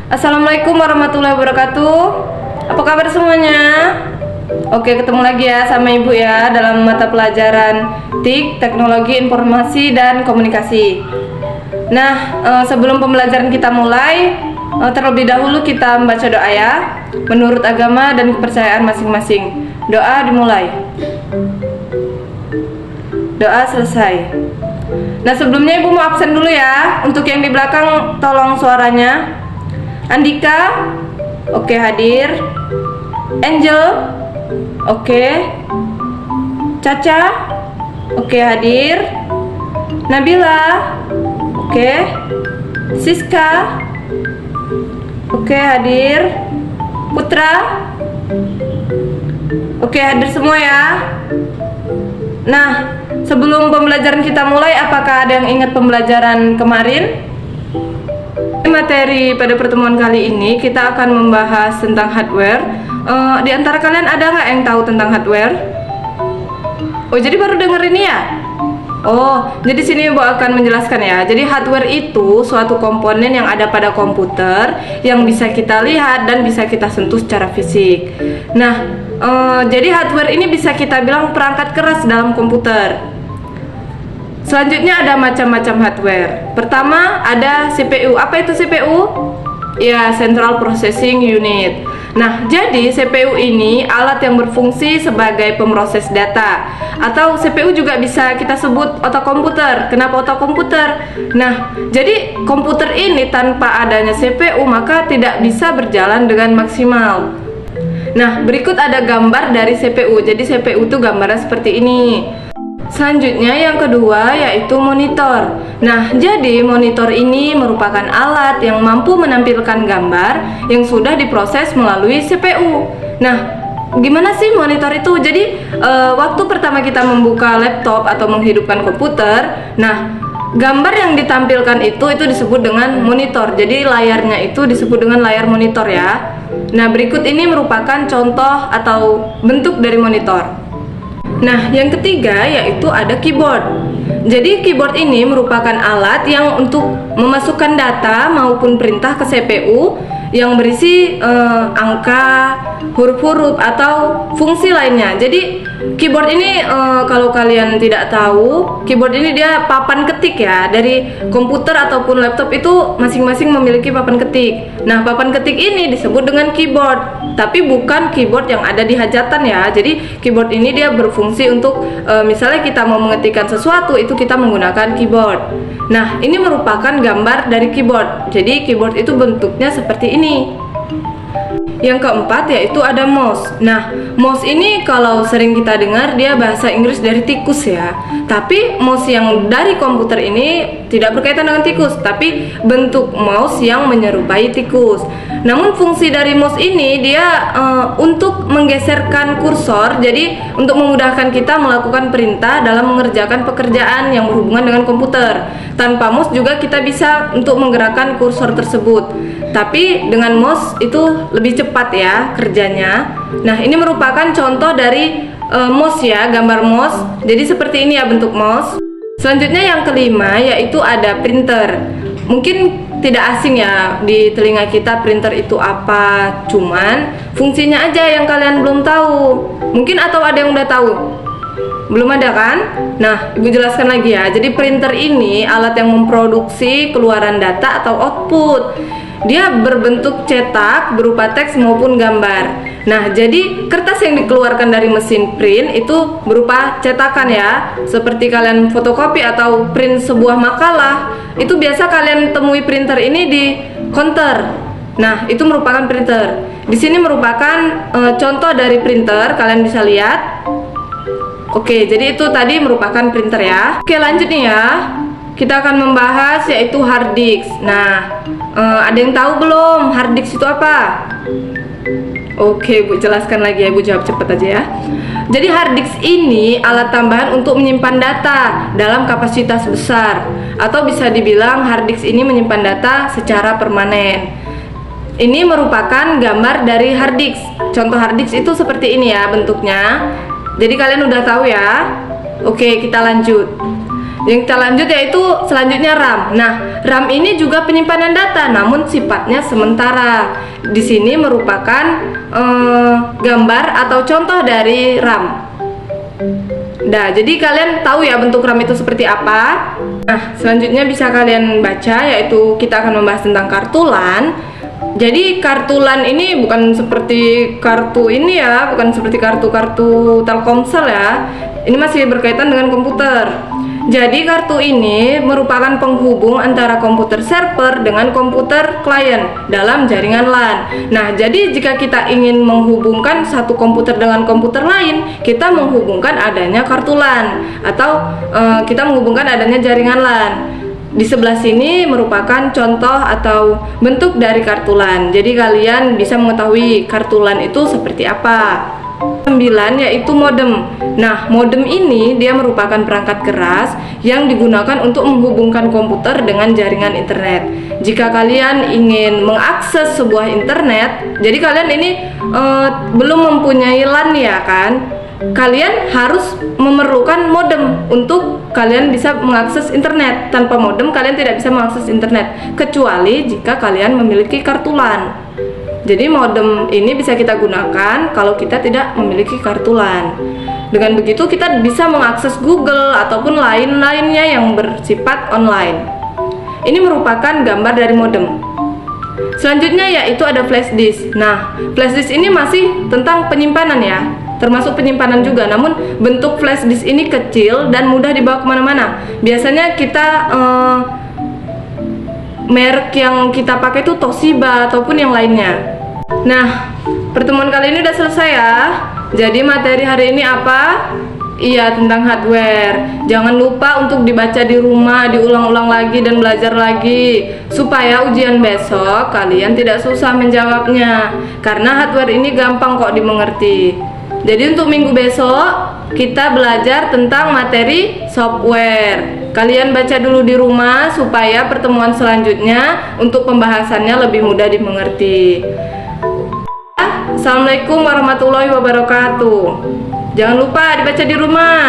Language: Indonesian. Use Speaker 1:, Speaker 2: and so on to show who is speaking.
Speaker 1: Assalamualaikum warahmatullahi wabarakatuh. Apa kabar semuanya? Oke, ketemu lagi ya sama Ibu ya dalam mata pelajaran TIK, Teknologi Informasi dan Komunikasi. Nah, sebelum pembelajaran kita mulai, terlebih dahulu kita membaca doa ya, menurut agama dan kepercayaan masing-masing. Doa dimulai. Doa selesai. Nah, sebelumnya Ibu mau absen dulu ya. Untuk yang di belakang tolong suaranya. Andika, oke hadir. Angel, oke. Caca, oke hadir. Nabila, oke. Siska, oke hadir. Putra, oke hadir semua ya. Nah, sebelum pembelajaran kita mulai, apakah ada yang ingat pembelajaran kemarin? Materi pada pertemuan kali ini kita akan membahas tentang hardware. Di antara kalian ada nggak yang tahu tentang hardware? Oh, jadi baru denger ini ya? Oh, jadi sini Ibu akan menjelaskan ya. Jadi hardware itu suatu komponen yang ada pada komputer yang bisa kita lihat dan bisa kita sentuh secara fisik. Nah, jadi hardware ini bisa kita bilang perangkat keras dalam komputer. Selanjutnya ada macam-macam hardware. Pertama ada CPU. Apa itu CPU? Ya, Central Processing Unit. Nah, jadi CPU ini alat yang berfungsi sebagai pemroses data. Atau CPU juga bisa kita sebut otak komputer. Kenapa otak komputer? Nah, jadi komputer ini tanpa adanya CPU maka tidak bisa berjalan dengan maksimal. Nah, berikut ada gambar dari CPU. Jadi CPU itu gambarnya seperti ini. Selanjutnya yang kedua yaitu monitor. Nah, jadi monitor ini merupakan alat yang mampu menampilkan gambar yang sudah diproses melalui CPU. Nah, gimana sih monitor itu? Jadi waktu pertama kita membuka laptop atau menghidupkan komputer, nah gambar yang ditampilkan itu disebut dengan monitor. Jadi layarnya itu disebut dengan layar monitor ya. Nah, berikut ini merupakan contoh atau bentuk dari monitor. Nah, yang ketiga yaitu ada keyboard. Jadi keyboard ini merupakan alat yang untuk memasukkan data maupun perintah ke CPU yang berisi angka, huruf-huruf atau fungsi lainnya. Jadi keyboard ini kalau kalian tidak tahu, keyboard ini dia papan ketik ya. Dari komputer ataupun laptop itu masing-masing memiliki papan ketik. Nah, papan ketik ini disebut dengan keyboard, tapi bukan keyboard yang ada di hajatan ya. Jadi keyboard ini dia berfungsi untuk misalnya kita mau mengetikkan sesuatu itu kita menggunakan keyboard. Nah, ini merupakan gambar dari keyboard. Jadi keyboard itu bentuknya seperti ini. Yang keempat yaitu ada mouse. Nah, mouse ini kalau sering kita dengar dia bahasa Inggris dari tikus ya. Tapi mouse yang dari komputer ini tidak berkaitan dengan tikus, tapi bentuk mouse yang menyerupai tikus. Namun fungsi dari mouse ini dia untuk menggeserkan kursor. Jadi untuk memudahkan kita melakukan perintah dalam mengerjakan pekerjaan yang berhubungan dengan komputer. Tanpa mouse juga kita bisa untuk menggerakkan kursor tersebut. Tapi dengan mouse itu lebih cepat ya kerjanya. Nah, ini merupakan contoh dari mouse ya, gambar mouse. Jadi seperti ini ya bentuk mouse. Selanjutnya yang kelima yaitu ada printer. Mungkin tidak asing ya di telinga kita printer itu apa. Cuman fungsinya aja yang kalian belum tahu. Mungkin atau ada yang udah tahu? Belum ada kan? Nah, Ibu jelaskan lagi ya. Jadi printer ini alat yang memproduksi keluaran data atau output. Dia berbentuk cetak berupa teks maupun gambar. Nah, jadi kertas yang dikeluarkan dari mesin print itu berupa cetakan ya. Seperti kalian fotokopi atau print sebuah makalah, itu biasa kalian temui printer ini di counter. Nah, itu merupakan printer. Di sini merupakan contoh dari printer, kalian bisa lihat. Oke, jadi itu tadi merupakan printer ya. Oke, lanjut nih ya. Kita akan membahas yaitu hard disk. Nah, ada yang tahu belum hard disk itu apa? Oke, Bu jelaskan lagi ya, Bu jawab cepet aja ya. Jadi hard disk ini alat tambahan untuk menyimpan data dalam kapasitas besar, atau bisa dibilang hard disk ini menyimpan data secara permanen. Ini merupakan gambar dari hard disk. Contoh hard disk itu seperti ini ya bentuknya. Jadi kalian udah tahu ya. Oke, kita lanjut. Yang kita lanjut yaitu selanjutnya RAM. Nah, RAM ini juga penyimpanan data, namun sifatnya sementara. Di sini merupakan gambar atau contoh dari RAM. Nah, jadi kalian tahu ya bentuk RAM itu seperti apa. Nah, selanjutnya bisa kalian baca, yaitu kita akan membahas tentang kartu LAN. Jadi kartu LAN ini bukan seperti kartu ini ya, bukan seperti kartu-kartu Telkomsel ya. Ini masih berkaitan dengan komputer. Jadi kartu ini merupakan penghubung antara komputer server dengan komputer klien dalam jaringan LAN. Nah, jadi jika kita ingin menghubungkan satu komputer dengan komputer lain, kita menghubungkan adanya kartu LAN atau kita menghubungkan adanya jaringan LAN. Di sebelah sini merupakan contoh atau bentuk dari kartu LAN. Jadi kalian bisa mengetahui kartu LAN itu seperti apa. 9 yaitu modem. Nah, modem ini dia merupakan perangkat keras yang digunakan untuk menghubungkan komputer dengan jaringan internet. Jika kalian ingin mengakses sebuah internet, jadi kalian ini belum mempunyai LAN ya kan? Kalian harus memerlukan modem untuk kalian bisa mengakses internet. Tanpa modem kalian tidak bisa mengakses internet, kecuali jika kalian memiliki kartu LAN. Jadi modem ini bisa kita gunakan kalau kita tidak memiliki kartu LAN. Dengan begitu kita bisa mengakses Google ataupun lain-lainnya yang bersifat online. Ini merupakan gambar dari modem. Selanjutnya yaitu ada flash disk. Nah, flash disk ini masih tentang penyimpanan ya, termasuk penyimpanan juga. Namun bentuk flash disk ini kecil dan mudah dibawa kemana-mana. Biasanya kita merek yang kita pakai itu Toshiba ataupun yang lainnya. Nah, pertemuan kali ini udah selesai ya. Jadi materi hari ini apa? Iya, tentang hardware. Jangan lupa untuk dibaca di rumah, diulang-ulang lagi dan belajar lagi, supaya ujian besok kalian tidak susah menjawabnya. Karena hardware ini gampang kok dimengerti. Jadi untuk minggu besok kita belajar tentang materi software. Kalian baca dulu di rumah supaya pertemuan selanjutnya untuk pembahasannya lebih mudah dimengerti. Assalamualaikum warahmatullahi wabarakatuh. Jangan lupa dibaca di rumah.